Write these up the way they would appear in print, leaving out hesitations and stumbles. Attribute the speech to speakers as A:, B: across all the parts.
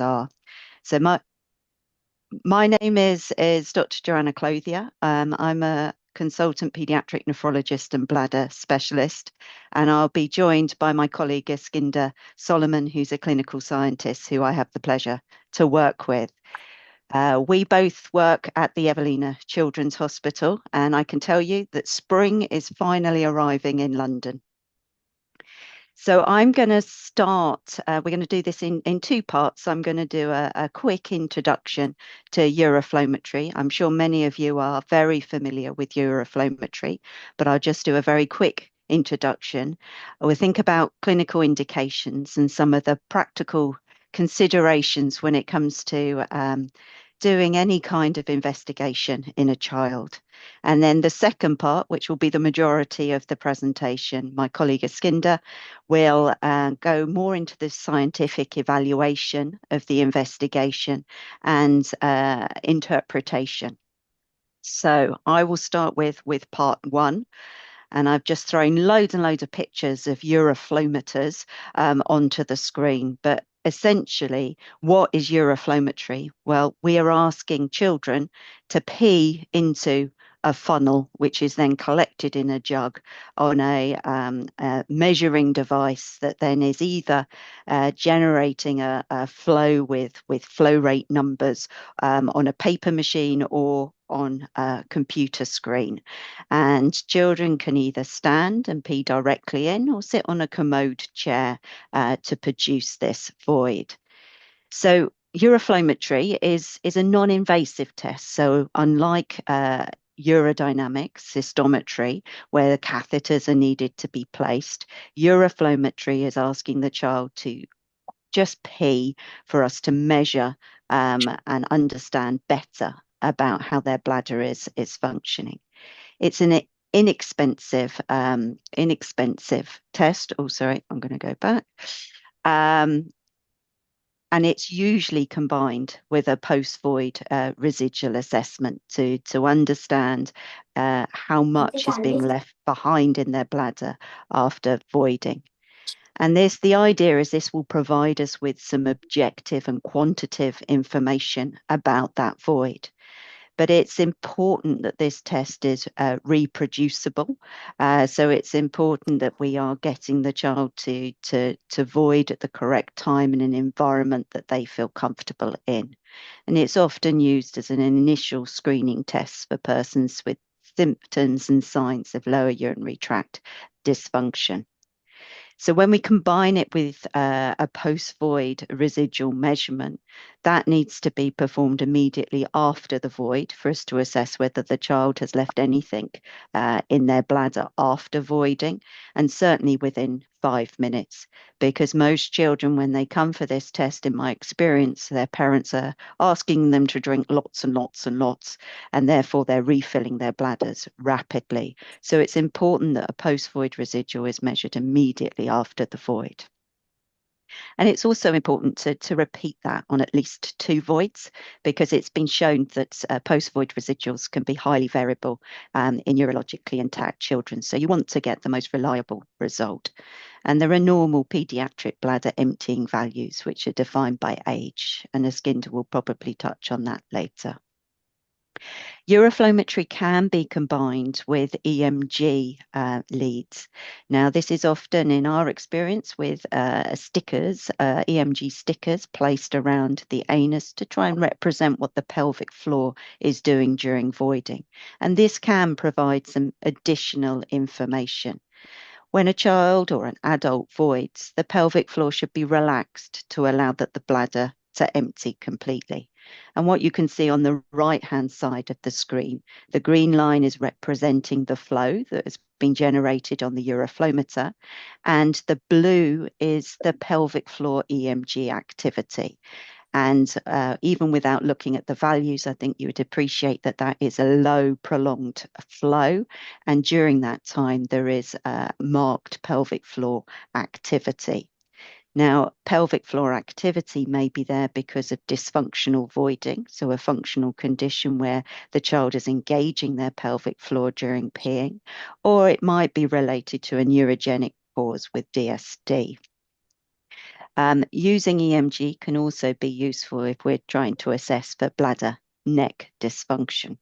A: are. So my name is Dr. Joanna Clothier. I'm a consultant pediatric nephrologist and bladder specialist, and I'll be joined by my colleague Iskinder Solomon, who's a clinical scientist who I have the pleasure to work with. We both work at the Evelina Children's Hospital, and I can tell you that spring is finally arriving in London. So I'm going to start, we're going to do this in two parts. I'm going to do a quick introduction to uroflowmetry. I'm sure many of you are very familiar with uroflowmetry, but I'll just do a very quick introduction. We'll think about clinical indications and some of the practical considerations when it comes to doing any kind of investigation in a child. And then the second part, which will be the majority of the presentation, my colleague Eskinder will go more into the scientific evaluation of the investigation and interpretation. So I will start with part one. And I've just thrown loads and loads of pictures of uroflowmeters onto the screen. But essentially, what is uroflowmetry? Well, we are asking children to pee into a funnel, which is then collected in a jug on a measuring device that then is either generating a flow with flow rate numbers on a paper machine or on a computer screen. And children can either stand and pee directly in or sit on a commode chair to produce this void. So uroflowmetry is a non-invasive test. So unlike urodynamic cystometry, where the catheters are needed to be placed, uroflowmetry is asking the child to just pee for us to measure and understand better about how their bladder is functioning. It's an inexpensive test. Oh, sorry, I'm going to go back. And it's usually combined with a post-void residual assessment to understand how much is being left behind in their bladder after voiding. And the idea is this will provide us with some objective and quantitative information about that void. But it's important that this test is reproducible. So it's important that we are getting the child to void at the correct time in an environment that they feel comfortable in. And it's often used as an initial screening test for persons with symptoms and signs of lower urinary tract dysfunction. So when we combine it with a post-void residual measurement, that needs to be performed immediately after the void for us to assess whether the child has left anything in their bladder after voiding, and certainly within 5 minutes, because most children, when they come for this test, in my experience, their parents are asking them to drink lots and lots and lots, and therefore they're refilling their bladders rapidly. So it's important that a post-void residual is measured immediately after the void. And it's also important to repeat that on at least 2 voids, because it's been shown that post-void residuals can be highly variable in neurologically intact children. So you want to get the most reliable result. And there are normal pediatric bladder emptying values, which are defined by age. And Eskinder will probably touch on that later. Uroflowmetry can be combined with EMG leads. Now, this is often, in our experience, with stickers, EMG stickers placed around the anus to try and represent what the pelvic floor is doing during voiding. And this can provide some additional information. When a child or an adult voids, the pelvic floor should be relaxed to allow the bladder to empty completely. And what you can see on the right-hand side of the screen, the green line is representing the flow that has been generated on the uroflowmeter, and the blue is the pelvic floor EMG activity. And even without looking at the values, I think you would appreciate that that is a low, prolonged flow. And during that time, there is marked pelvic floor activity. Now, pelvic floor activity may be there because of dysfunctional voiding, so a functional condition where the child is engaging their pelvic floor during peeing, or it might be related to a neurogenic cause with DSD. Using EMG can also be useful if we're trying to assess for bladder neck dysfunction.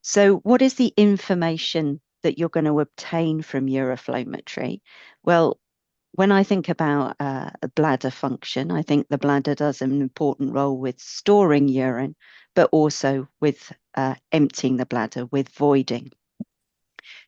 A: So what is the information that you're going to obtain from uroflowmetry? Well, when I think about bladder function, I think the bladder does an important role with storing urine, but also with emptying the bladder, with voiding.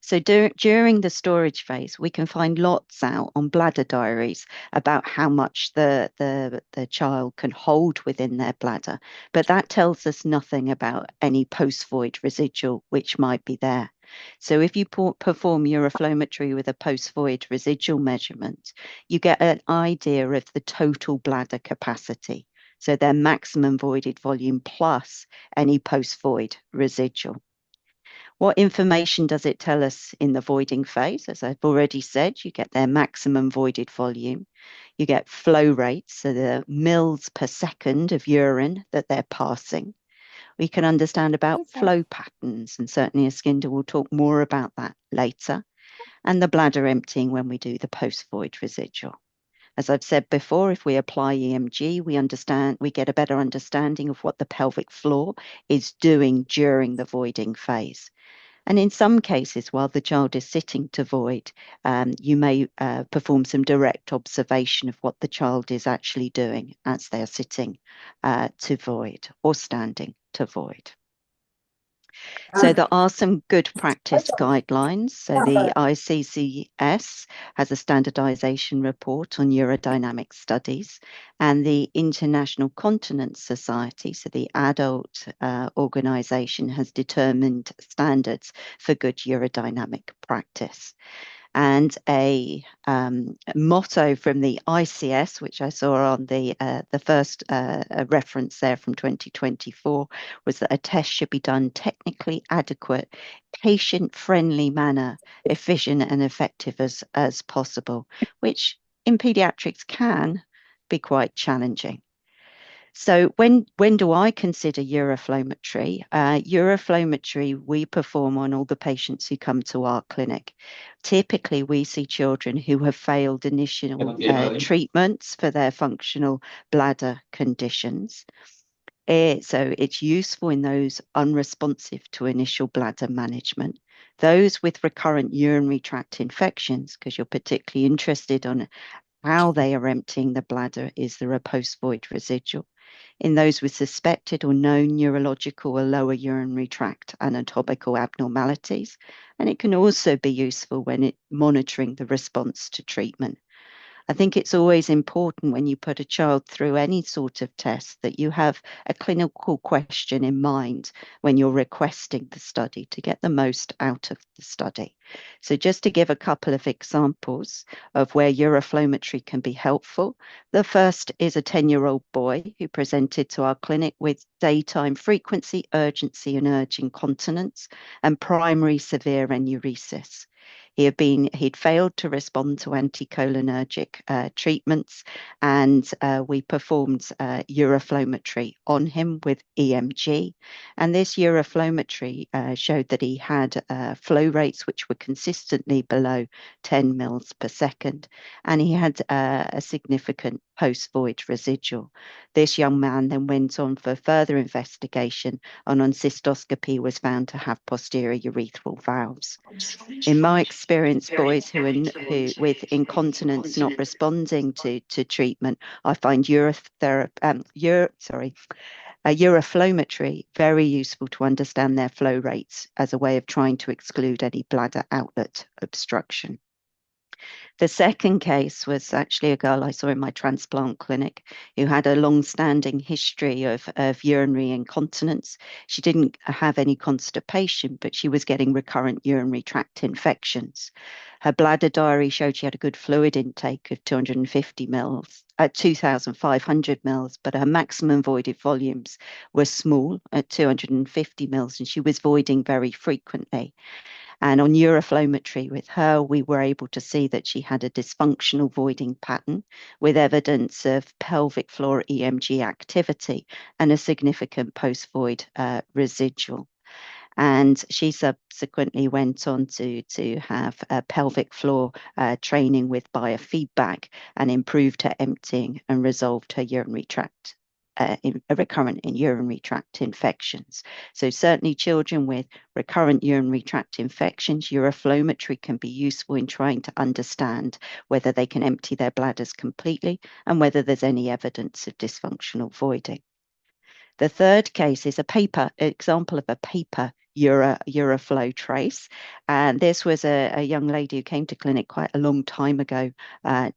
A: So during the storage phase, we can find lots out on bladder diaries about how much the child can hold within their bladder, but that tells us nothing about any post-void residual which might be there. So if you perform uroflowmetry with a post-void residual measurement, you get an idea of the total bladder capacity. So their maximum voided volume plus any post-void residual. What information does it tell us in the voiding phase? As I've already said, you get their maximum voided volume. You get flow rates, so the mils per second of urine that they're passing. We can understand about flow patterns, and certainly Eskinder will talk more about that later, and the bladder emptying when we do the post-void residual. As I've said before, if we apply EMG, we get a better understanding of what the pelvic floor is doing during the voiding phase. And in some cases, while the child is sitting to void, you may perform some direct observation of what the child is actually doing as they're sitting to void or standing to void. So there are some good practice guidelines. So the Iccs has a standardization report on urodynamic studies, and the International Continence Society, so the adult organization, has determined standards for good urodynamic practice. And a motto from the Iccs, which I saw on the first reference there from 2024, was that a test should be done technically adequate, patient-friendly manner, efficient and effective as possible, which in pediatrics can be quite challenging. So when do I consider uroflowmetry? Uroflowmetry we perform on all the patients who come to our clinic. Typically, we see children who have failed initial treatments for their functional bladder conditions. So it's useful in those unresponsive to initial bladder management. Those with recurrent urinary tract infections, because you're particularly interested on how they are emptying the bladder, is there a post-void residual? In those with suspected or known neurological or lower urinary tract anatomical abnormalities. And it can also be useful when monitoring the response to treatment. I think it's always important when you put a child through any sort of test that you have a clinical question in mind when you're requesting the study to get the most out of the study. So just to give a couple of examples of where uroflowmetry can be helpful. The first is a 10-year-old boy who presented to our clinic with daytime frequency, urgency and urge incontinence and primary severe enuresis. He'd failed to respond to anticholinergic treatments, and we performed uroflowmetry on him with EMG. And this uroflowmetry showed that he had flow rates which were consistently below 10 mils per second, and he had a significant post-void residual. This young man then went on for further investigation, and on cystoscopy was found to have posterior urethral valves. In my experience, boys who with incontinence not responding to treatment, I find uroflowmetry very useful to understand their flow rates as a way of trying to exclude any bladder outlet obstruction. The second case was actually a girl I saw in my transplant clinic who had a long-standing history of urinary incontinence. She didn't have any constipation, but she was getting recurrent urinary tract infections. Her bladder diary showed she had a good fluid intake of 250 mils, 2,500 mils, but her maximum voided volumes were small at 250 mils, and she was voiding very frequently. And on uroflowmetry with her, we were able to see that she had a dysfunctional voiding pattern with evidence of pelvic floor EMG activity and a significant post-void residual. And she subsequently went on to have pelvic floor training with biofeedback and improved her emptying and resolved her urinary tract. Recurrent in urinary tract infections. So certainly children with recurrent urinary tract infections, uroflowmetry can be useful in trying to understand whether they can empty their bladders completely and whether there's any evidence of dysfunctional voiding. The third case is a paper example of a paper Euroflow trace. And this was a young lady who came to clinic quite a long time ago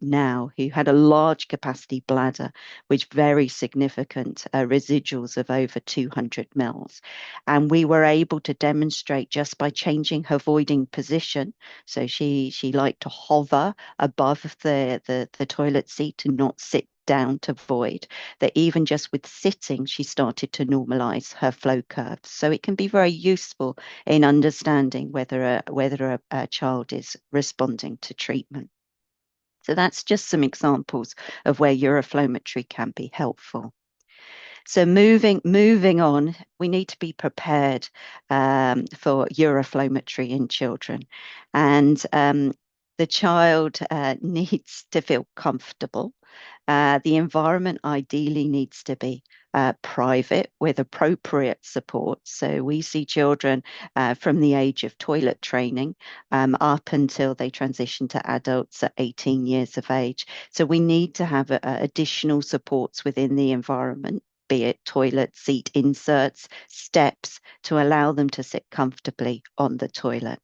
A: now, who had a large capacity bladder with very significant residuals of over 200 mils. And we were able to demonstrate just by changing her voiding position. So she liked to hover above the toilet seat and not sit down to void, that even just with sitting, she started to normalize her flow curves. So it can be very useful in understanding whether a child is responding to treatment. So that's just some examples of where uroflowmetry can be helpful. So moving on, we need to be prepared for uroflowmetry in children, and the child needs to feel comfortable. The environment ideally needs to be private with appropriate support. So we see children from the age of toilet training up until they transition to adults at 18 years of age. So we need to have additional supports within the environment, be it toilet seat inserts, steps, to allow them to sit comfortably on the toilet.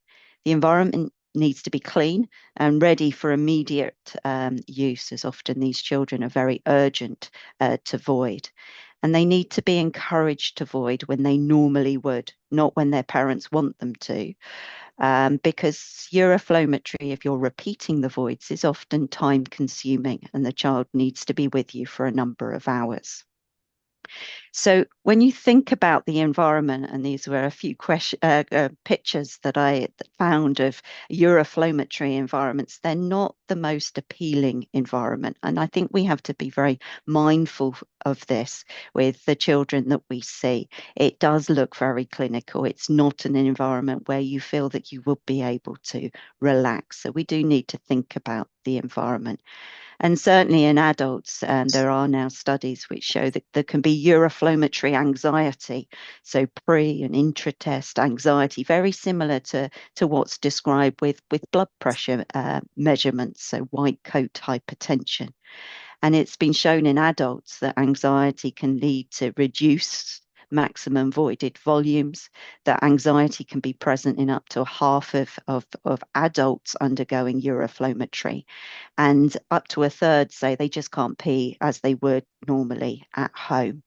A: The environment needs to be clean and ready for immediate use, as often these children are very urgent to void. And they need to be encouraged to void when they normally would, not when their parents want them to. Because uroflowmetry, if you're repeating the voids, is often time consuming and the child needs to be with you for a number of hours. So when you think about the environment, and these were a few pictures that I found of uroflowmetry environments, they're not the most appealing environment. And I think we have to be very mindful of this with the children that we see. It does look very clinical. It's not an environment where you feel that you will be able to relax. So we do need to think about the environment. And certainly in adults, there are now studies which show that there can be uroflowmetry anxiety, so pre and intra-test anxiety, very similar to what's described with blood pressure measurements, so white coat hypertension. And it's been shown in adults that anxiety can lead to reduced maximum voided volumes, that anxiety can be present in up to half of adults undergoing uroflowmetry, and up to a third say they just can't pee as they would normally at home.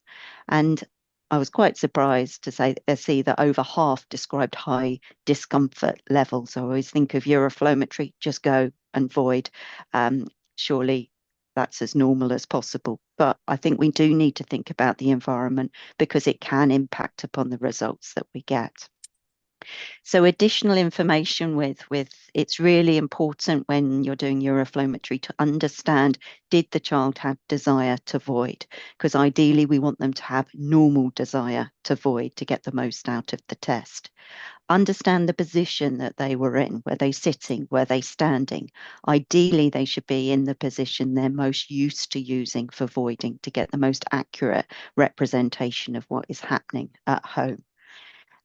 A: And I was quite surprised to see that over half described high discomfort levels. I always think of uroflowmetry, just go and void. Surely that's as normal as possible. But I think we do need to think about the environment because it can impact upon the results that we get. So additional information with it's really important when you're doing uroflowmetry to understand, did the child have desire to void? Because ideally we want them to have normal desire to void to get the most out of the test. Understand the position that they were in. Were they sitting? Were they standing? Ideally, they should be in the position they're most used to using for voiding to get the most accurate representation of what is happening at home.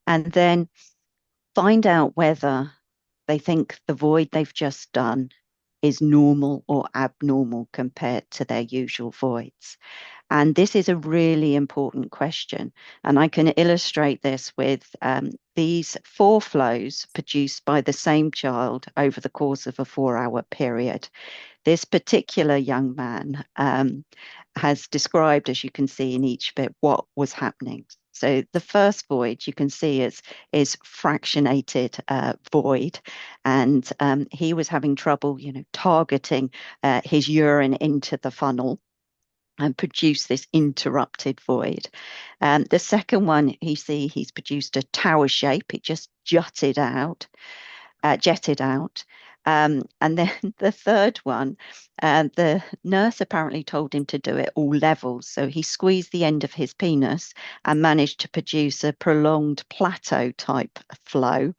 A: And then find out whether they think the void they've just done is normal or abnormal compared to their usual voids. And this is a really important question. And I can illustrate this with these 4 flows produced by the same child over the course of a 4-hour period. This particular young man has described, as you can see in each bit, what was happening. So the first void you can see is fractionated void, and he was having trouble, targeting his urine into the funnel and produce this interrupted void. The second one, he's produced a tower shape. It just jetted out. And then the third one, the nurse apparently told him to do it all levels. So he squeezed the end of his penis and managed to produce a prolonged plateau type flow.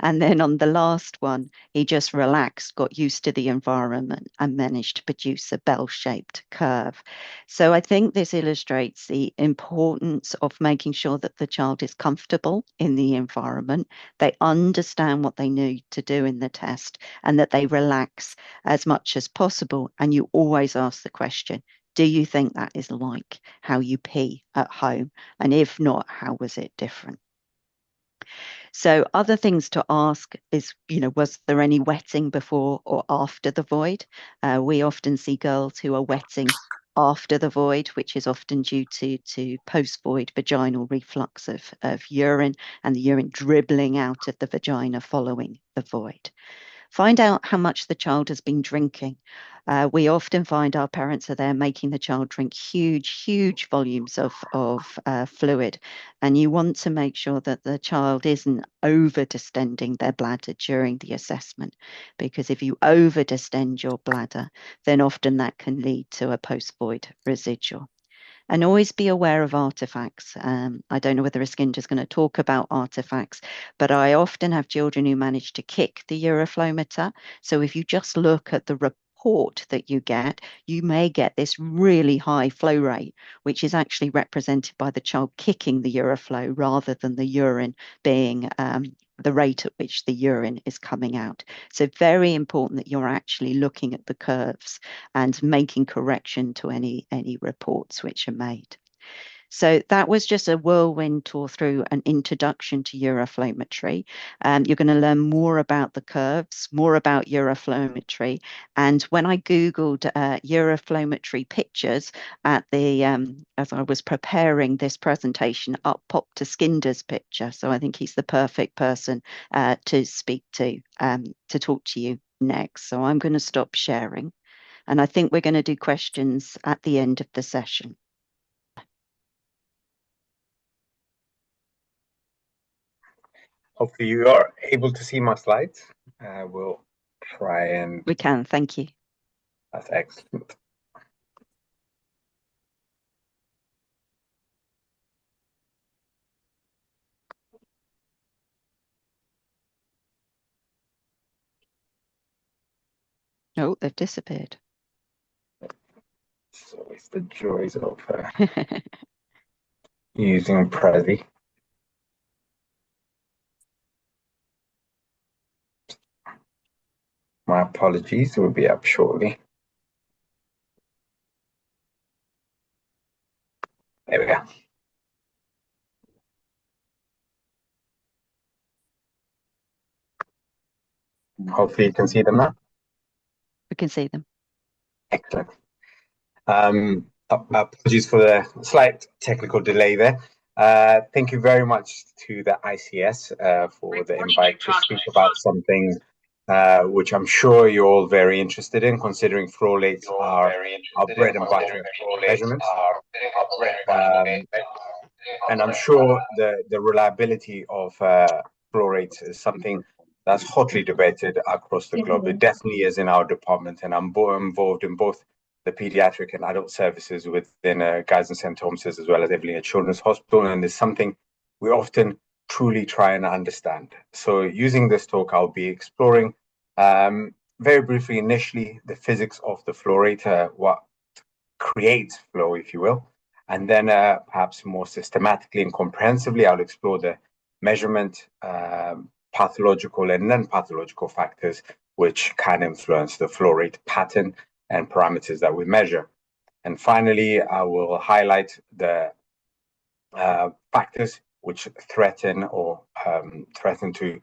A: And then on the last one, he just relaxed, got used to the environment, and managed to produce a bell-shaped curve. So I think this illustrates the importance of making sure that the child is comfortable in the environment, they understand what they need to do in the test, and that they relax as much as possible. And you always ask the question, do you think that is like how you pee at home? And if not, how was it different? So other things to ask is, was there any wetting before or after the void? We often see girls who are wetting after the void, which is often due to post-void vaginal reflux of urine and the urine dribbling out of the vagina following the void. Find out how much the child has been drinking. We often find our parents are there making the child drink huge volumes of fluid. And you want to make sure that the child isn't over distending their bladder during the assessment. Because if you over distend your bladder, then often that can lead to a post-void residual. And always be aware of artifacts. I don't know whether Iskinder is going to talk about artifacts, but I often have children who manage to kick the Euroflowmeter. So if you just look at the report that you get, you may get this really high flow rate, which is actually represented by the child kicking the Euroflow rather than the urine being the rate at which the urine is coming out. So very important that you're actually looking at the curves and making correction to any reports which are made. So that was just a whirlwind tour through an introduction to Euroflowmetry. You're going to learn more about the curves, more about Euroflowmetry. And when I Googled Euroflowmetry pictures at the as I was preparing this presentation, up popped Skinder's picture. So I think he's the perfect person to speak to talk to you next. So I'm going to stop sharing. And I think we're going to do questions at the end of the session.
B: Hopefully you are able to see my slides. We'll try and...
A: We can, thank you.
B: That's excellent.
A: Oh, they've disappeared.
B: So it's the joys of using Prezi. My apologies, it will be up shortly. There we go. Hopefully you can see them now.
A: We can see them.
B: Excellent. Apologies for the slight technical delay there. Thank you very much to the Iccs for the invite to speak about something which I'm sure you're all very interested in, considering flow rates are our bread and butter measurements. And I'm sure the reliability of flow rates is something that's hotly debated across the globe. It definitely is in our department, and I'm involved in both the pediatric and adult services within Guys and St. Thomas's, as well as Evelina Children's Hospital, and it's something we often truly try and understand. So using this talk, I'll be exploring very briefly initially the physics of the flow rate, what creates flow, if you will, and then perhaps more systematically and comprehensively, I'll explore the measurement, pathological and non-pathological factors which can influence the flow rate pattern and parameters that we measure. And finally, I will highlight the factors which threaten to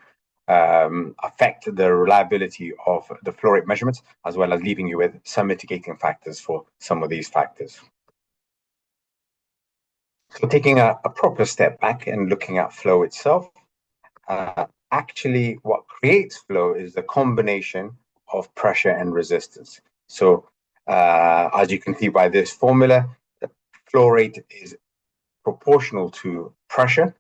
B: affect the reliability of the flow rate measurements, as well as leaving you with some mitigating factors for some of these factors. So taking a proper step back and looking at flow itself, actually what creates flow is the combination of pressure and resistance. So as you can see by this formula, the flow rate is proportional to pressure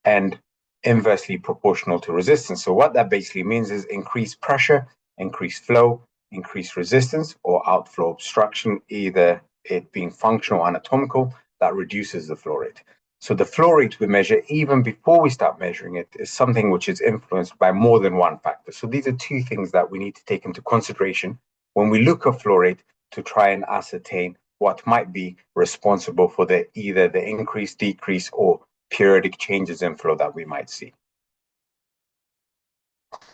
B: and inversely proportional to resistance. So what that basically means is increased pressure increased flow, increased resistance, or outflow obstruction, either it being functional or anatomical, that reduces the flow rate. So the flow rate we measure, even before we start measuring it, is something which is influenced by more than one factor. So these are two things that we need to take into consideration when we look at flow rate to try and ascertain what might be responsible for either the increase, decrease, or periodic changes in flow that we might see.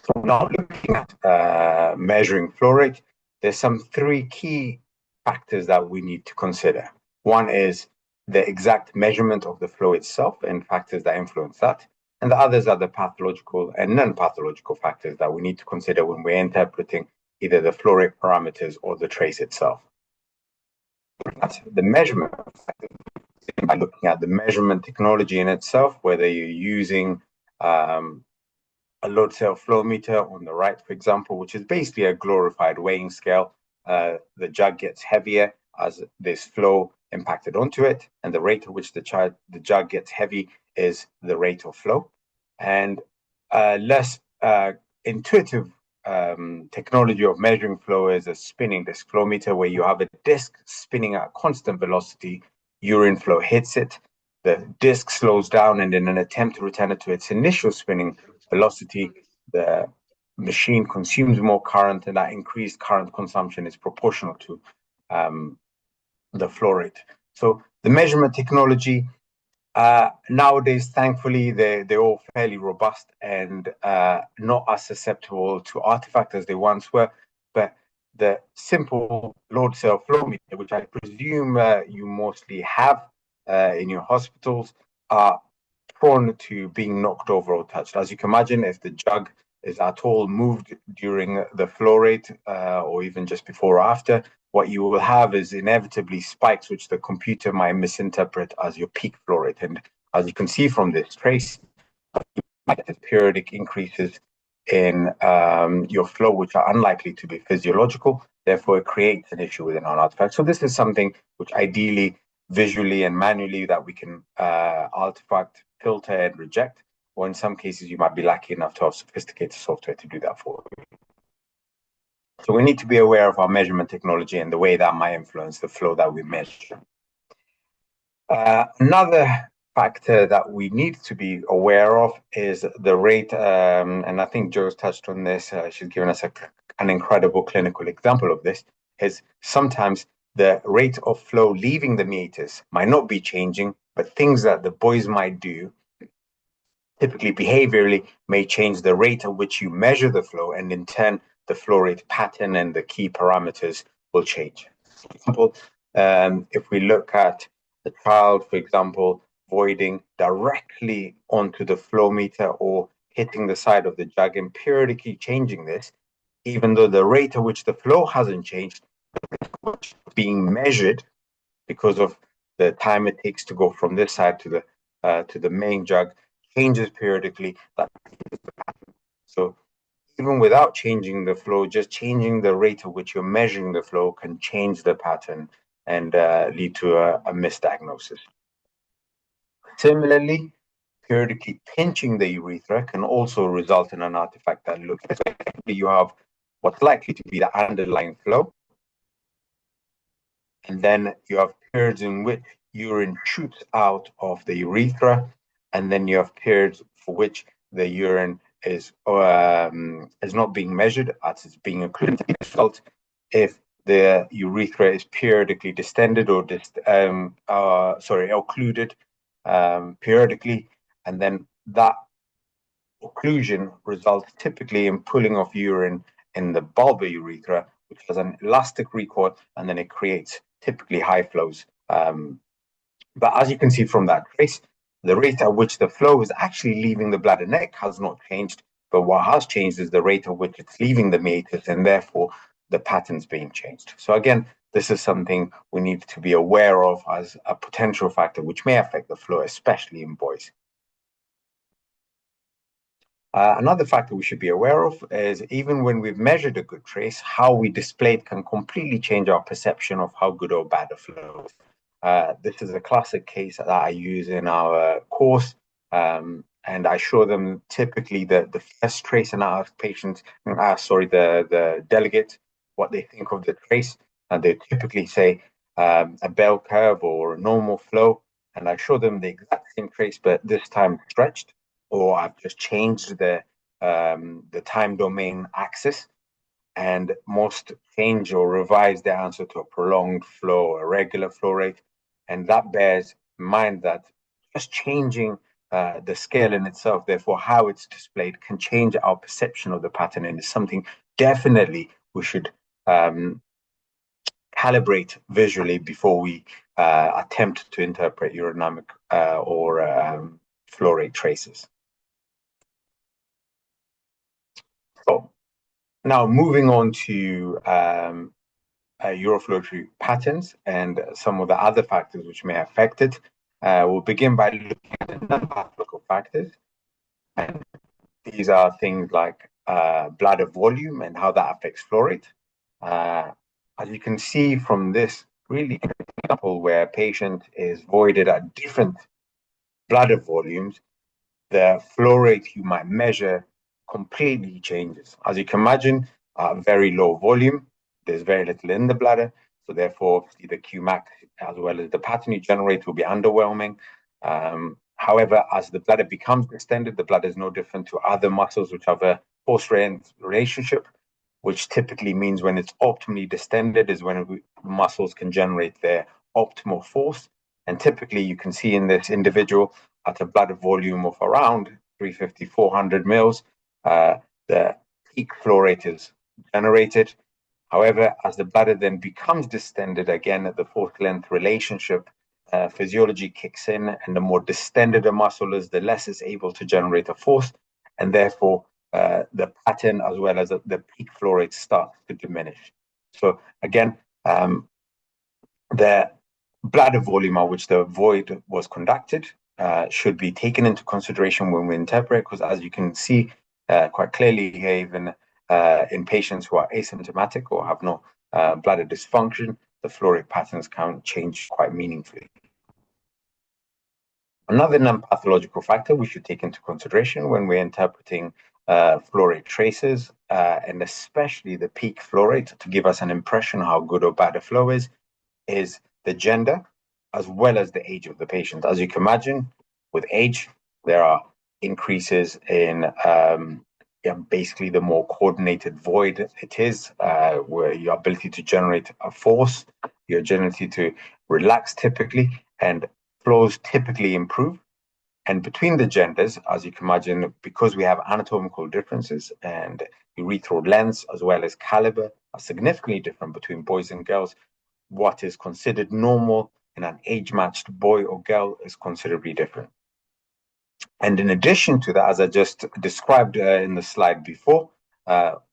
B: So now looking at measuring flow rate, there's some three key factors that we need to consider. One is the exact measurement of the flow itself and factors that influence that. And the others are the pathological and non-pathological factors that we need to consider when we're interpreting either the flow rate parameters or the trace itself. That's the measurement by looking at the measurement technology in itself, whether you're using a load cell flow meter on the right, for example, which is basically a glorified weighing scale. The jug gets heavier as there's flow impacted onto it, and the rate at which the jug gets heavy is the rate of flow. And less intuitive technology of measuring flow is a spinning disc flow meter, where you have a disc spinning at constant velocity. Urine flow hits it, the disc slows down, and in an attempt to return it to its initial spinning velocity, the machine consumes more current, and that increased current consumption is proportional to the flow rate. So the measurement technology nowadays, thankfully, they're all fairly robust and not as susceptible to artifact as they once were. But the simple load cell flow meter, which I presume you mostly have in your hospitals, are prone to being knocked over or touched. As you can imagine, if the jug is at all moved during the flow rate or even just before or after, what you will have is inevitably spikes, which the computer might misinterpret as your peak flow rate. And as you can see from this trace, you might have periodic increases in your flow, which are unlikely to be physiological. Therefore, it creates an issue with an artifact. So this is something which ideally, visually and manually, that we can artifact, filter, and reject. Or in some cases, you might be lucky enough to have sophisticated software to do that for you. So we need to be aware of our measurement technology and the way that might influence the flow that we measure. Another factor that we need to be aware of is the rate, and I think Joe's touched on this. She's given us an incredible clinical example of this, is sometimes the rate of flow leaving the meatus might not be changing, but things that the boys might do, typically behaviorally, may change the rate at which you measure the flow, and in turn, the flow rate pattern and the key parameters will change. For example, if we look at the child, for example, voiding directly onto the flow meter or hitting the side of the jug and periodically changing this, even though the rate at which the flow hasn't changed, being measured because of the time it takes to go from this side to the main jug changes periodically. So even without changing the flow, just changing the rate at which you're measuring the flow can change the pattern and lead to a misdiagnosis. Similarly, periodically pinching the urethra can also result in an artifact that looks like you have what's likely to be the underlying flow. And then you have periods in which urine shoots out of the urethra, and then you have periods for which the urine is not being measured as it's being occluded. Result, if the urethra is periodically distended or occluded periodically, and then that occlusion results typically in pulling of urine in the bulbar urethra, which has an elastic recoil, and then it creates typically high flows. But as you can see from that trace, the rate at which the flow is actually leaving the bladder neck has not changed, but what has changed is the rate at which it's leaving the meatus, and therefore the pattern's being changed. So again, this is something we need to be aware of as a potential factor which may affect the flow, especially in boys. Another factor we should be aware of is even when we've measured a good trace, how we display it can completely change our perception of how good or bad a flow is. This is a classic case that I use in our course. and I show them typically the first trace, and I ask patients, the delegate, what they think of the trace, and they typically say a bell curve or a normal flow, and I show them the exact same trace, but this time stretched, or I've just changed the time domain axis, and most change or revise their answer to a prolonged flow, a regular flow rate. And that bears in mind that just changing the scale in itself, therefore how it's displayed, can change our perception of the pattern, and is something definitely we should calibrate visually before we attempt to interpret urodynamic or flow rate traces. So now moving on to uroflowetry patterns and some of the other factors which may affect it. We'll begin by looking at the non-pathological factors. And these are things like bladder volume and how that affects flow rate. As you can see from this really example where a patient is voided at different bladder volumes, the flow rate you might measure completely changes. As you can imagine, very low volume, there's very little in the bladder, so therefore the Qmax as well as the pattern you generate will be underwhelming. However, as the bladder becomes distended, the bladder is no different to other muscles which have a force-rate relationship, which typically means when it's optimally distended is when muscles can generate their optimal force. And typically you can see in this individual at a bladder volume of around 350, 400 mils, the peak flow rate is generated. However, as the bladder then becomes distended, again, the force-length relationship physiology kicks in, and the more distended a muscle is, the less it's able to generate a force, and therefore the pattern as well as the peak flow rate starts to diminish. So again, the bladder volume at which the void was conducted should be taken into consideration when we interpret, because as you can see quite clearly here, even in patients who are asymptomatic or have no bladder dysfunction, the flow rate patterns can change quite meaningfully. Another non-pathological factor we should take into consideration when we're interpreting flow rate traces, and especially the peak flow rate, to give us an impression how good or bad a flow is the gender as well as the age of the patient. As you can imagine, with age, there are increases in basically the more coordinated void it is, where your ability to generate a force, your ability to relax typically, and flows typically improve. And between the genders, as you can imagine, because we have anatomical differences and urethral lengths as well as caliber are significantly different between boys and girls, what is considered normal in an age-matched boy or girl is considerably different. And in addition to that, as I just described in the slide before,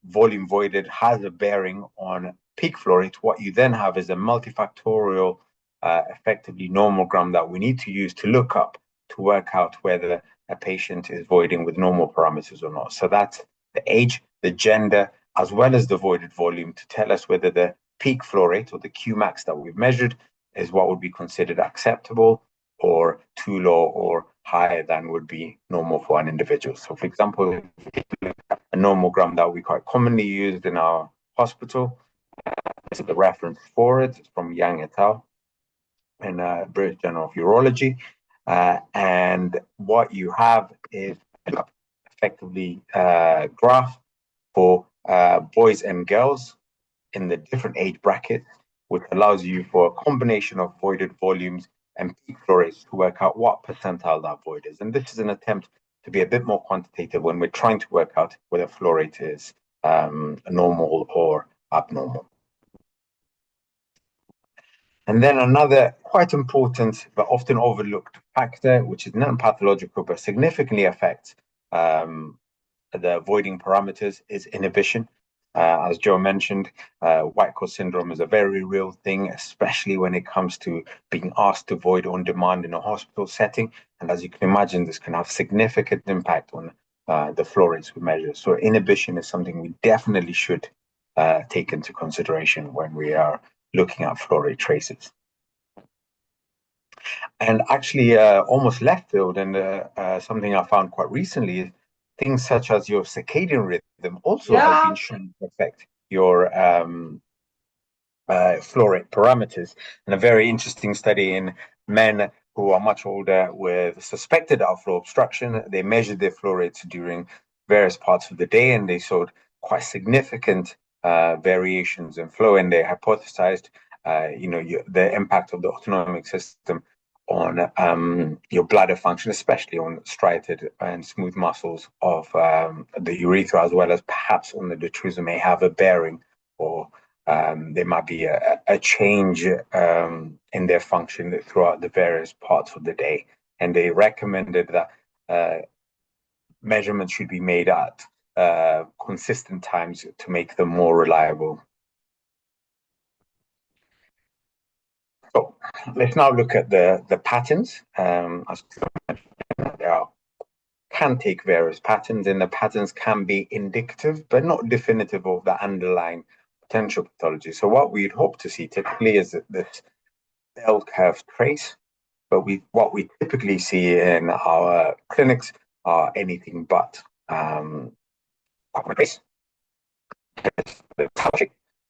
B: volume voided has a bearing on peak flow rate. What you then have is a multifactorial, effectively nomogram that we need to use to look up to work out whether a patient is voiding with normal parameters or not. So that's the age, the gender, as well as the voided volume to tell us whether the peak flow rate or the Qmax that we've measured is what would be considered acceptable or too low or higher than would be normal for an individual. So for example, a nomogram that we quite commonly used in our hospital, this is the reference for it, it's from Yang et al. In British Journal of Urology. And what you have is effectively a graph for boys and girls in the different age brackets, which allows you for a combination of voided volumes and peak flow rates to work out what percentile that void is. And this is an attempt to be a bit more quantitative when we're trying to work out whether flow rate is normal or abnormal. And then another quite important but often overlooked factor, which is non-pathological but significantly affects the voiding parameters, is inhibition. As Joe mentioned, white coat syndrome is a very real thing, especially when it comes to being asked to void on demand in a hospital setting. And as you can imagine, this can have significant impact on the flow rates we measure. So inhibition is something we definitely should take into consideration when we are looking at flow rate traces. And actually, almost left field, and something I found quite recently is things such as your circadian rhythm also has been shown to affect your flow rate parameters. And a very interesting study in men who are much older with suspected outflow obstruction, they measured their flow rates during various parts of the day, and they showed quite significant variations in flow. And they hypothesized, the impact of the autonomic system on your bladder function, especially on striated and smooth muscles of the urethra, as well as perhaps on the detrusor, may have a bearing, or there might be a change in their function throughout the various parts of the day. And they recommended that measurements should be made at consistent times to make them more reliable. So let's now look at the patterns. As there are, can take various patterns, and the patterns can be indicative but not definitive of the underlying potential pathology. So what we'd hope to see typically is this bell curve trace, but what we typically see in our clinics are anything but trace.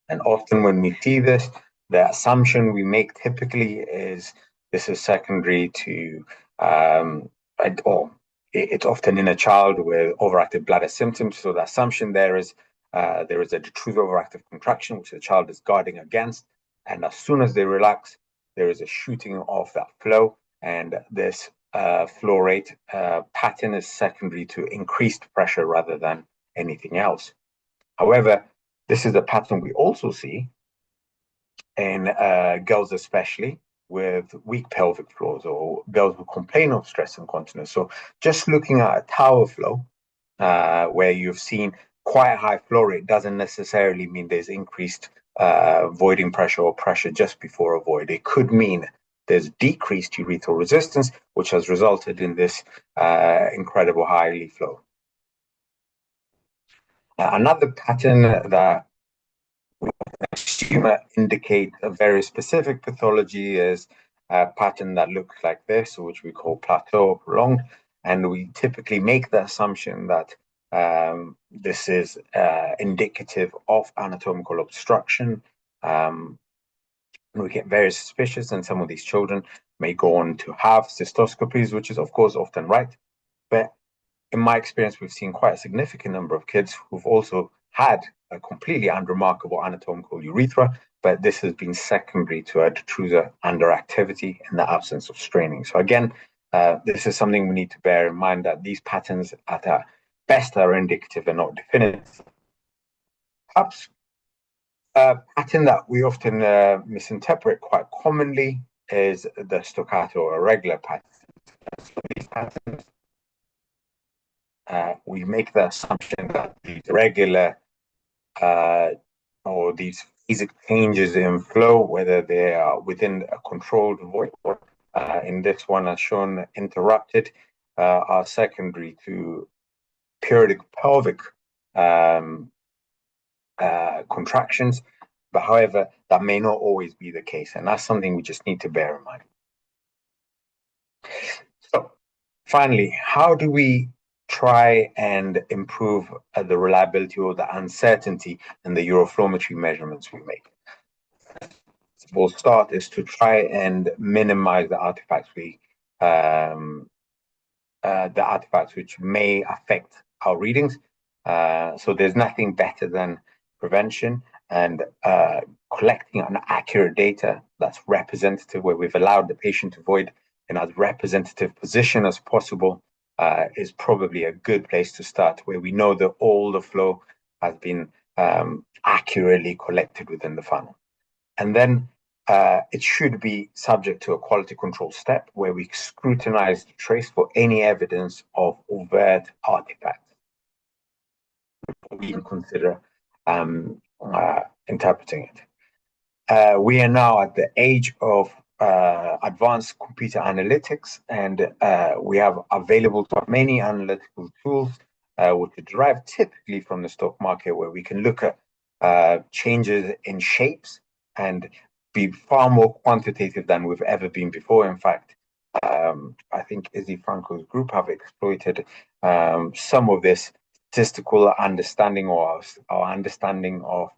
B: And often when we see this, the assumption we make typically is this is secondary to, or it's often in a child with overactive bladder symptoms. So the assumption there is a detrusor overactive contraction, which the child is guarding against. And as soon as they relax, there is a shooting of that flow. And this flow rate pattern is secondary to increased pressure rather than anything else. However, this is a pattern we also see in girls, especially with weak pelvic floors or girls who complain of stress incontinence. So just looking at a tower flow where you've seen quite a high flow rate doesn't necessarily mean there's increased voiding pressure or pressure just before a void. It could mean there's decreased urethral resistance, which has resulted in this incredible high leaf flow. Another pattern that indicate a very specific pathology is a pattern that looks like this, which we call plateau or prolonged. And we typically make the assumption that this is indicative of anatomical obstruction. We get very suspicious, and some of these children may go on to have cystoscopies, which is, of course, often right. But in my experience, we've seen quite a significant number of kids who've also had a completely unremarkable anatomical urethra, but this has been secondary to a detrusor underactivity in the absence of straining. So again, this is something we need to bear in mind, that these patterns at best are indicative and not definitive. Perhaps a pattern that we often misinterpret quite commonly is the staccato or irregular pattern. So these patterns, we make the assumption that these irregular or these phasic changes in flow, whether they are within a controlled void or in this one as shown interrupted, are secondary to periodic pelvic contractions. But however, that may not always be the case, and that's something we just need to bear in mind. So finally, how do we try and improve the reliability or the uncertainty in the uroflowmetry measurements we make? We'll start is to try and minimize the artifacts which may affect our readings. So there's nothing better than prevention and collecting an accurate data that's representative, where we've allowed the patient to void in as representative position as possible, is probably a good place to start, where we know that all the flow has been accurately collected within the funnel. And then it should be subject to a quality control step where we scrutinize the trace for any evidence of overt artifacts. We can consider interpreting it. We are now at the age of advanced computer analytics, and we have available to many analytical tools which are derived typically from the stock market, where we can look at changes in shapes and be far more quantitative than we've ever been before. In fact, I think Izzy Franco's group have exploited some of this statistical understanding or our understanding of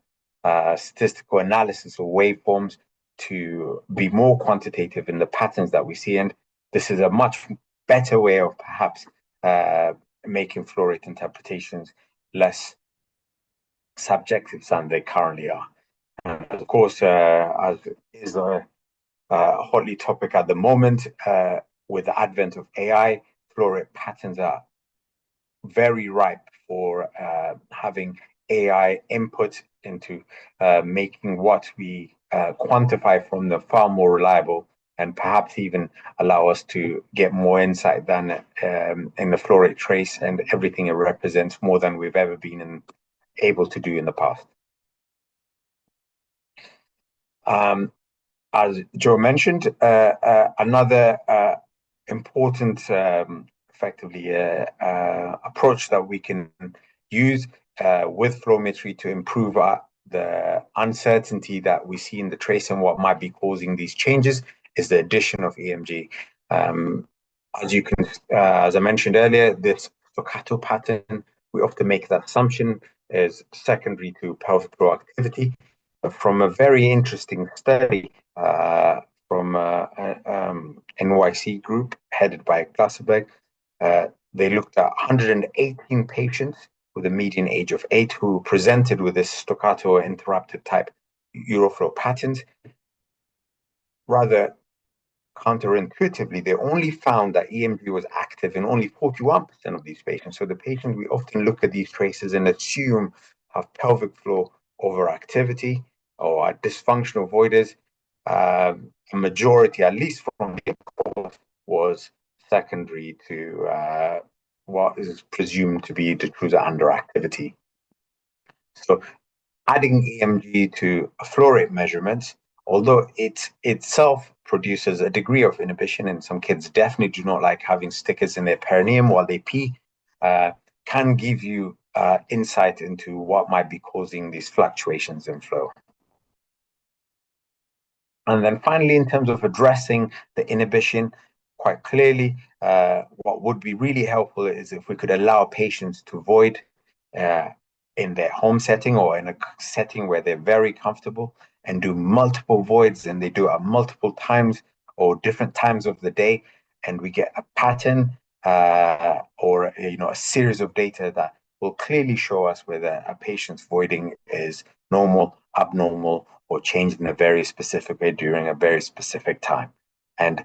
B: statistical analysis of waveforms to be more quantitative in the patterns that we see. And this is a much better way of perhaps making flow rate interpretations less subjective than they currently are. And of course, as is a hotly topic at the moment, with the advent of AI, flow rate patterns are very ripe for having AI input into making what we quantify from them far more reliable and perhaps even allow us to get more insight than in the flow rate trace and everything it represents more than we've ever been able to do in the past. As Joe mentioned, another important effectively approach that we can use with flowmetry to improve the uncertainty that we see in the trace and what might be causing these changes is the addition of EMG. As I mentioned earlier, this staccato pattern, we often make that assumption is secondary to pelvic floor activity. From a very interesting study from NYC group headed by Klassenberg, they looked at 118 patients with a median age of 8 who presented with this staccato or interrupted type uroflow patterns. Rather counterintuitively, they only found that EMG was active in only 41% of these patients. So the patients, we often look at these traces and assume have pelvic floor overactivity or dysfunctional voiders. A majority, at least from the report, was secondary to what is presumed to be detrusor underactivity. So adding EMG to flow rate measurements, although it itself produces a degree of inhibition, and some kids definitely do not like having stickers in their perineum while they pee, can give you insight into what might be causing these fluctuations in flow. And then finally, in terms of addressing the inhibition, quite clearly, what would be really helpful is if we could allow patients to void in their home setting or in a setting where they're very comfortable and do multiple voids, and they do it multiple times or different times of the day, and we get a pattern or a series of data that will clearly show us whether a patient's voiding is normal, abnormal, or changed in a very specific way during a very specific time. And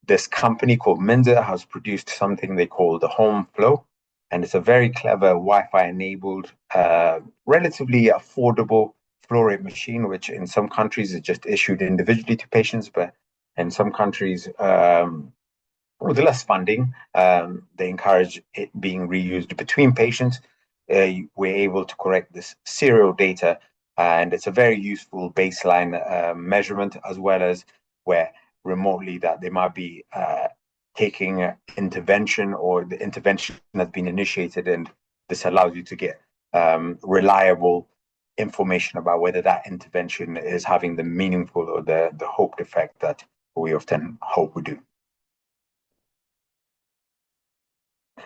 B: this company called Minzer has produced something they call the Home Flow, and it's a very clever Wi-Fi enabled, relatively affordable flow rate machine, which in some countries is just issued individually to patients, but in some countries with less funding, they encourage it being reused between patients. We're able to correct this serial data, and it's a very useful baseline measurement, as well as where remotely that they might be taking intervention or the intervention has been initiated, and this allows you to get reliable information about whether that intervention is having the meaningful or the hoped effect that we often hope we do.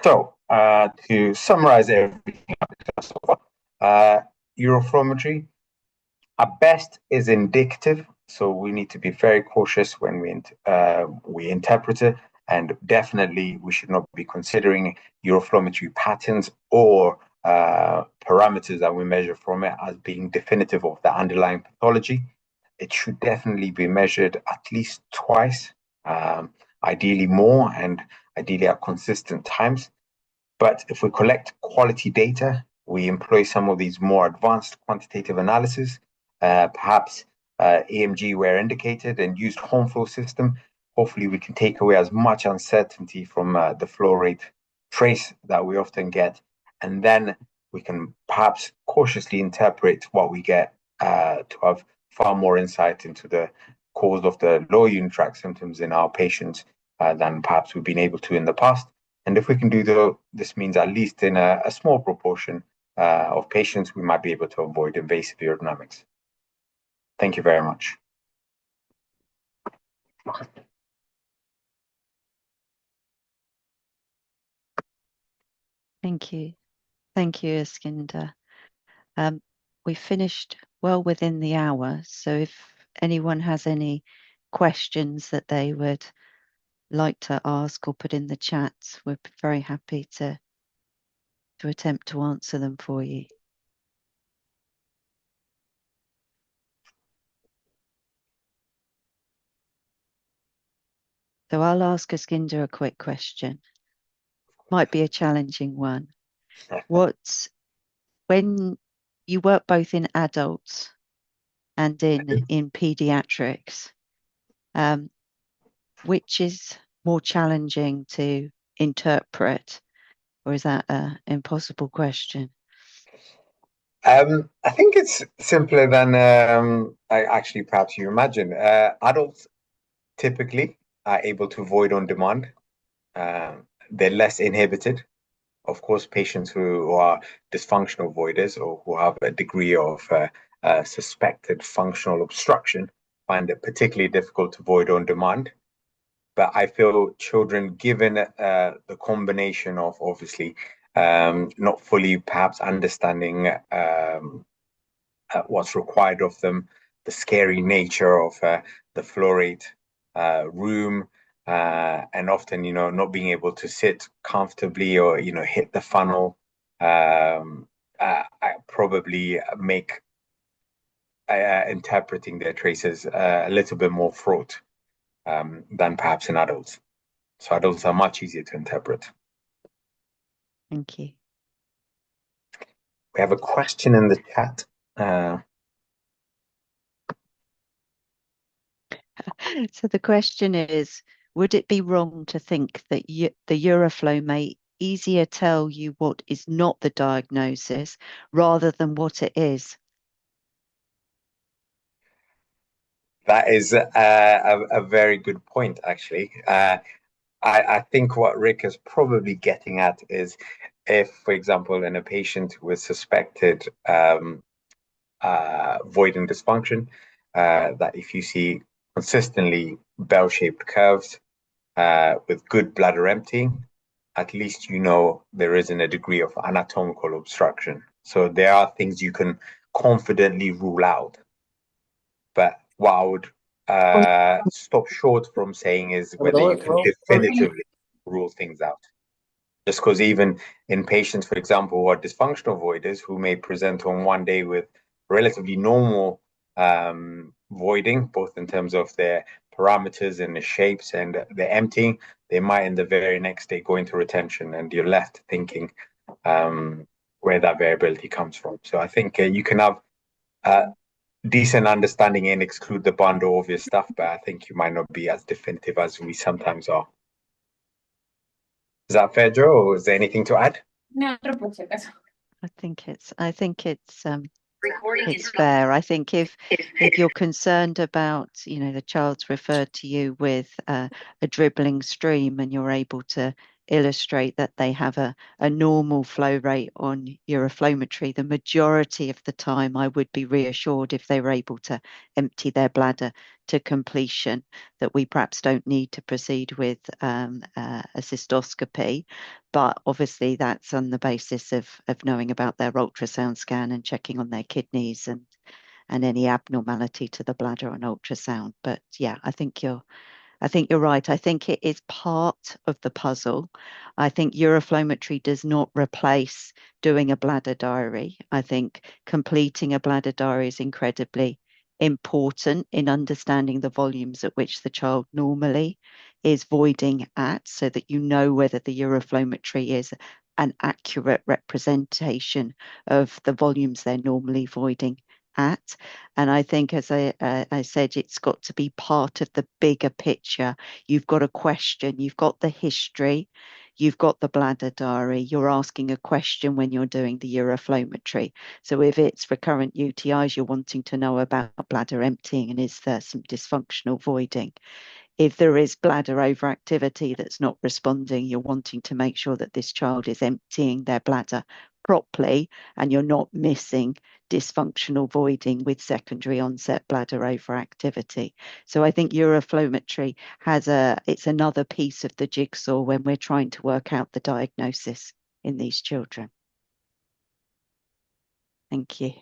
B: So to summarize everything I've discussed so far, uroflowmetry at best is indicative, so we need to be very cautious when we interpret it, and definitely we should not be considering uroflowmetry patterns or parameters that we measure from it as being definitive of the underlying pathology. It should definitely be measured at least twice, ideally more, and ideally at consistent times. But if we collect quality data, we employ some of these more advanced quantitative analysis, perhaps EMG where indicated, and used home flow system. Hopefully we can take away as much uncertainty from the flow rate trace that we often get, and then we can perhaps cautiously interpret what we get to have far more insight into the cause of the lower unit tract symptoms in our patients than perhaps we've been able to in the past. And if we can do this means at least in a small proportion of patients, we might be able to avoid invasive urodynamics. Thank you very much.
A: Thank you. Thank you, Iskinder. Um, we finished well within the hour, so if anyone has any questions that they would like to ask or put in the chat, we're very happy to attempt to answer them for you. So I'll ask Iskinder a quick question. Might be a challenging one. What, when you work both in adults and in pediatrics, um, which is more challenging to interpret, or is that an impossible question?
B: I think it's simpler than actually perhaps you imagine. Adults typically are able to void on demand. They're less inhibited. Of course, patients who are dysfunctional voiders or who have a degree of suspected functional obstruction find it particularly difficult to void on demand. But I feel children, given the combination of obviously not fully perhaps understanding what's required of them, the scary nature of the floor rate room, and often, not being able to sit comfortably or, hit the funnel, I probably make interpreting their traces a little bit more fraught than perhaps in adults. So adults are much easier to interpret.
A: Thank you.
B: We have a question in the chat.
A: So the question is, would it be wrong to think that the Euroflow may easier tell you what is not the diagnosis rather than what it is?
B: That is a very good point, actually. I think what Rick is probably getting at is if, for example, in a patient with suspected void and dysfunction, that if you see consistently bell-shaped curves with good bladder emptying, at least you know there isn't a degree of anatomical obstruction. So there are things you can confidently rule out. But what I would stop short from saying is whether you can definitively rule things out. Just because even in patients, for example, who are dysfunctional voiders who may present on one day with relatively normal voiding, both in terms of their parameters and the shapes and the emptying, they might in the very next day go into retention, and you're left thinking where that variability comes from. So I think you can have decent understanding and exclude the bundle of your stuff, but I think you might not be as definitive as we sometimes are. Is that fair, Joe, or is there anything to add?
A: No, it's fair. I think if you're concerned about, the child's referred to you with a dribbling stream and you're able to illustrate that they have a normal flow rate on uroflowmetry, the majority of the time I would be reassured if they were able to empty their bladder to completion, that we perhaps don't need to proceed with a cystoscopy. But obviously that's on the basis of knowing about their ultrasound scan and checking on their kidneys and any abnormality to the bladder on ultrasound. But yeah, I think you're right. I think it is part of the puzzle. I think uroflowmetry does not replace doing a bladder diary. I think completing a bladder diary is incredibly important in understanding the volumes at which the child normally is voiding at, so that you know whether the uroflowmetry is an accurate representation of the volumes they're normally voiding at. And I think, as I said, it's got to be part of the bigger picture. You've got a question, you've got the history, you've got the bladder diary, you're asking a question when you're doing the uroflowmetry. So if it's recurrent UTIs, you're wanting to know about bladder emptying and is there some dysfunctional voiding. If there is bladder overactivity that's not responding, you're wanting to make sure that this child is emptying their bladder properly and you're not missing dysfunctional voiding with secondary onset bladder overactivity. So I think uroflowmetry it's another piece of the jigsaw when we're trying to work out the diagnosis. in these children. Thank you.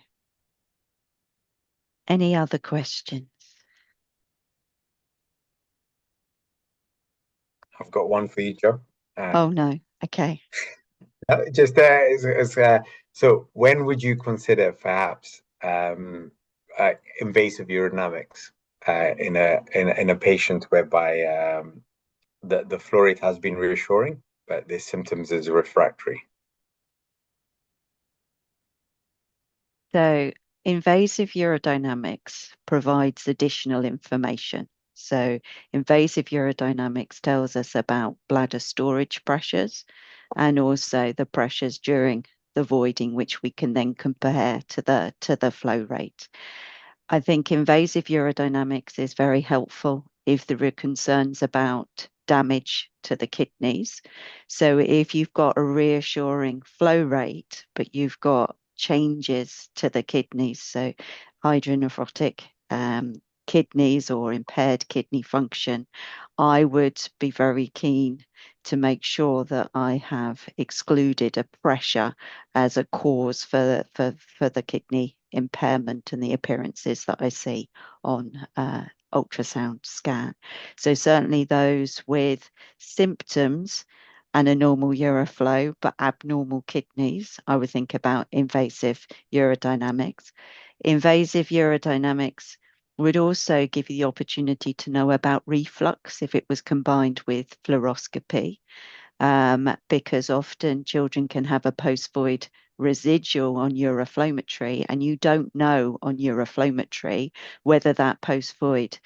A: Any other questions?
B: I've got one for you, Joe.
A: Oh no. Okay.
B: Just so when would you consider perhaps invasive urodynamics in a patient whereby the flow rate has been reassuring, but the symptoms is refractory?
A: So invasive urodynamics provides additional information. So invasive urodynamics tells us about bladder storage pressures and also the pressures during the voiding, which we can then compare to the flow rate. I think invasive urodynamics is very helpful if there are concerns about damage to the kidneys. So if you've got a reassuring flow rate, but you've got changes to the kidneys, so hydronephrotic kidneys or impaired kidney function, I would be very keen to make sure that I have excluded a pressure as a cause for the kidney impairment and the appearances that I see on ultrasound scan. So certainly those with symptoms and a normal uroflow but abnormal kidneys, I would think about invasive urodynamics. Invasive urodynamics would also give you the opportunity to know about reflux if it was combined with fluoroscopy, because often children can have a post-void residual on uroflowmetry, and you don't know on uroflowmetry whether that post-void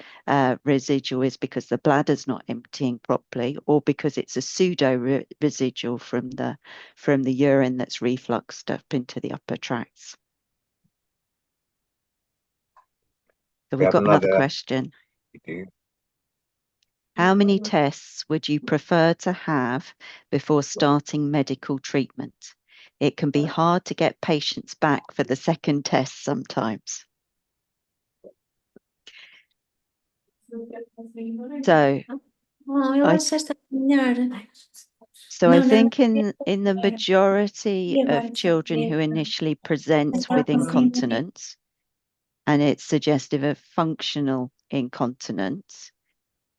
A: residual is because the bladder's not emptying properly or because it's a pseudo residual from the urine that's refluxed up into the upper tracts. So
B: We
A: we've
B: have
A: got another
B: another.
A: question. How many tests would you prefer to have before starting medical treatment? It can be hard to get patients back for the second test sometimes. So I I think in the majority of children who initially present with incontinence, and it's suggestive of functional incontinence,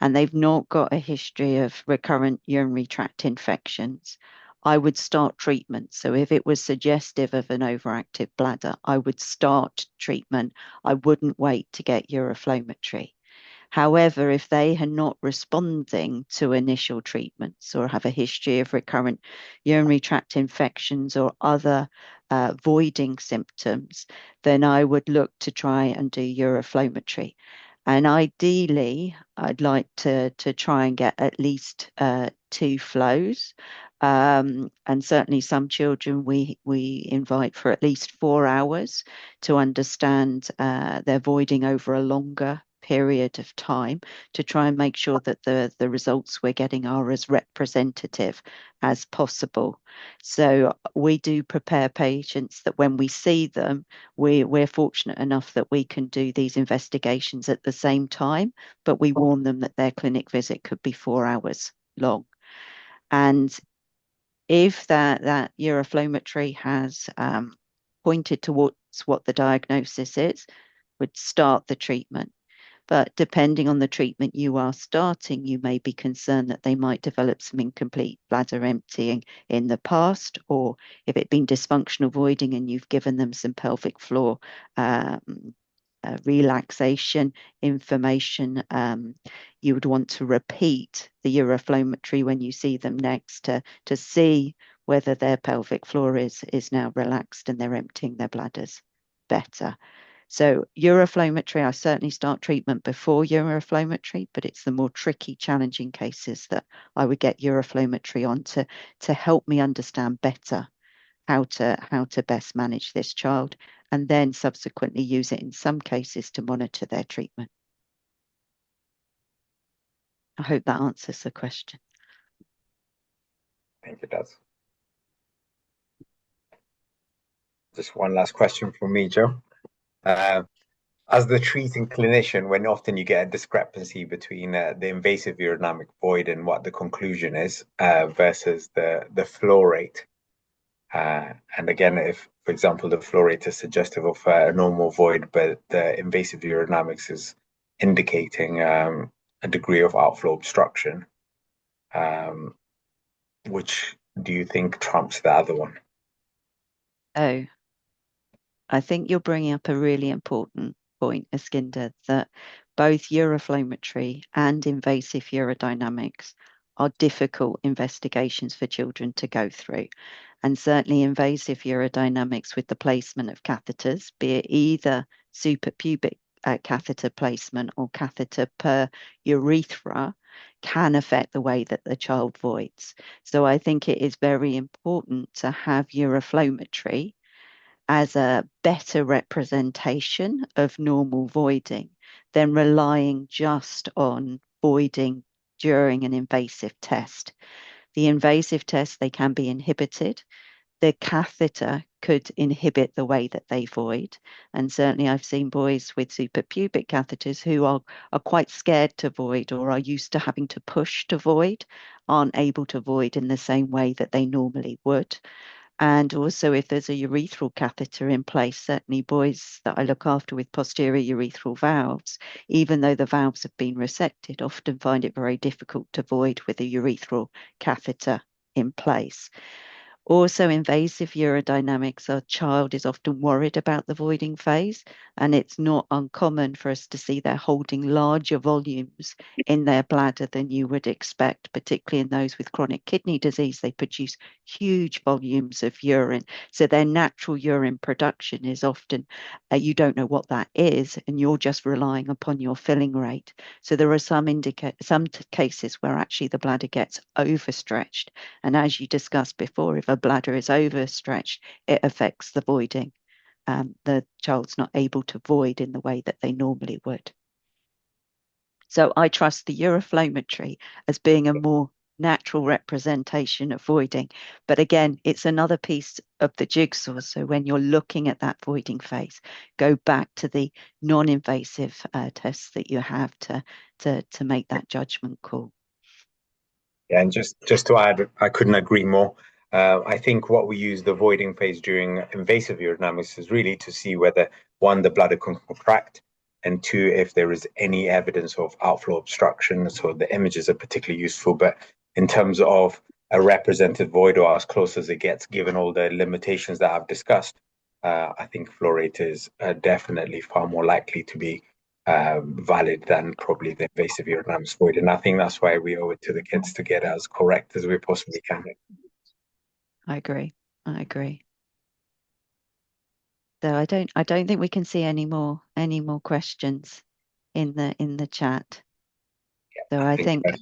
A: and they've not got a history of recurrent urinary tract infections, I would start treatment. So if it was suggestive of an overactive bladder, I would start treatment. I wouldn't wait to get uroflowmetry. However, if they are not responding to initial treatments or have a history of recurrent urinary tract infections or other voiding symptoms, then I would look to try and do uroflowmetry. And ideally, I'd like to try and get at least 2 flows. And certainly some children we invite for at least 4 hours to understand their voiding over a longer period of time to try and make sure that the results we're getting are as representative as possible. So we do prepare patients that when we see them, we're fortunate enough that we can do these investigations at the same time, but we warn them that their clinic visit could be 4 hours long. And if that uroflowmetry has pointed towards what the diagnosis is, would start the treatment. But depending on the treatment you are starting, you may be concerned that they might develop some incomplete bladder emptying in the past, or if it's been dysfunctional voiding and you've given them some pelvic floor relaxation information, you would want to repeat the uroflowmetry when you see them next to see whether their pelvic floor is now relaxed and they're emptying their bladders better. So uroflowmetry, I certainly start treatment before uroflowmetry, but it's the more tricky, challenging cases that I would get uroflowmetry on to help me understand better how to best manage this child, and then subsequently use it in some cases to monitor their treatment. I hope that answers the question.
B: I think it does. Just one last question from me, Joe. As the treating clinician, when often you get a discrepancy between the invasive urodynamic void and what the conclusion is versus the flow rate, And again, if, for example, the flow rate is suggestive of a normal void, but the invasive urodynamics is indicating a degree of outflow obstruction, um, which do you think trumps the other one?
A: Oh, I think you're bringing up a really important point, Eskinder, that both uroflowmetry and invasive urodynamics are difficult investigations for children to go through. And certainly invasive urodynamics with the placement of catheters, be it either suprapubic catheter placement or catheter per urethra, can affect the way that the child voids. So I think it is very important to have uroflowmetry as a better representation of normal voiding than relying just on voiding during an invasive test. The invasive tests, they can be inhibited. The catheter could inhibit the way that they void. And certainly I've seen boys with suprapubic catheters who are quite scared to void or are used to having to push to void, aren't able to void in the same way that they normally would. And also, if there's a urethral catheter in place, certainly boys that I look after with posterior urethral valves, even though the valves have been resected, often find it very difficult to void with a urethral catheter in place. Also, invasive urodynamics, our child is often worried about the voiding phase, and it's not uncommon for us to see they're holding larger volumes in their bladder than you would expect, particularly in those with chronic kidney disease. They produce huge volumes of urine. So their natural urine production is often, you don't know what that is, and you're just relying upon your filling rate. So there are some cases where actually the bladder gets overstretched. And as you discussed before, if a bladder is overstretched, it affects the voiding. The child's not able to void in the way that they normally would. So I trust the uroflowmetry as being a more natural representation of voiding. But again, it's another piece of the jigsaw. So when you're looking at that voiding phase, go back to the non-invasive tests that you have to make that judgment call.
B: Yeah, and just to add, I couldn't agree more. I think what we use the voiding phase during invasive urodynamics is really to see whether one, the bladder can contract, and two, if there is any evidence of outflow obstruction. So the images are particularly useful. But in terms of a represented void or as close as it gets, given all the limitations that I've discussed, I think flow rate is definitely far more likely to be valid than probably the invasive urodynamics void. And I think that's why we owe it to the kids to get as correct as we possibly can.
A: I agree. I agree. So I don't think we can see any more questions in the chat. So
B: I
A: I
B: think
A: think